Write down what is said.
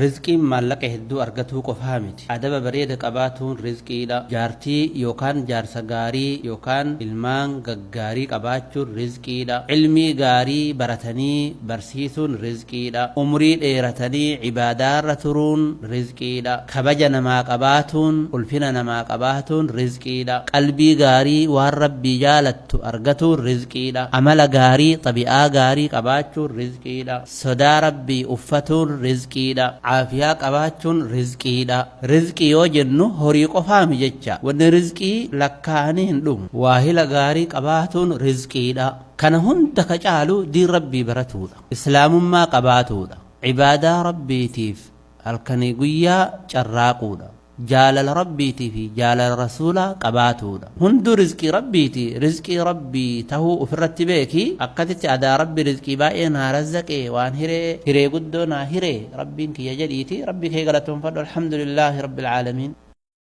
rizqiin maallaqa hedduu argatuu qofaa miti. Adaba bareeda qabaatuun rizqiidha. Jaartii yookaan jaarsa gaarii yookaan ilmaan gaggaarii qabaachuun rizqiidha. Ilmii gaarii baratanii barsiisuun rizqiidha. Umrii dheeratanii cibaadaarra turuun rizqiidha. Kabaja namaa qabaatuun ulfina namaa qabaatuun rizqiidha. Qalbii gaarii waan rabbii jaalattu argatuun rizqiidha. Amala gaarii xabi'aa gaarii qabaachuun rizqiidha. Sodaa rabbii uffatuun rizqiidha. Caafiyaa qabaachuun rizqiidha. Rizqii yoo jennu horii qofaami jecha. Wanni rizqii lakkaa'anii hin dhumu. Waahila gaarii qabaatuun rizqiidha. Kana hunda ka caalu diin rabbii baratuudha. Islaamummaa qabaatuudha. Cibaadaa rabbiitiif halkanii guyyaa carraaquudha. Jaalala rabbiitii fi jaalala rasuulaa qabaatuudha. Hunduu rizqii rabbiiti. Rizqii rabbii tahuu ofirratti beeki. Akkasitti adaa rabbi rizqii baay'ee naa razzaqee waan hiree guddoo naa hiree rabbiin kiyya jedhiiti. Rabbi kee galatoonfadhu. Alhamdulillaahi rabbil aalamiin.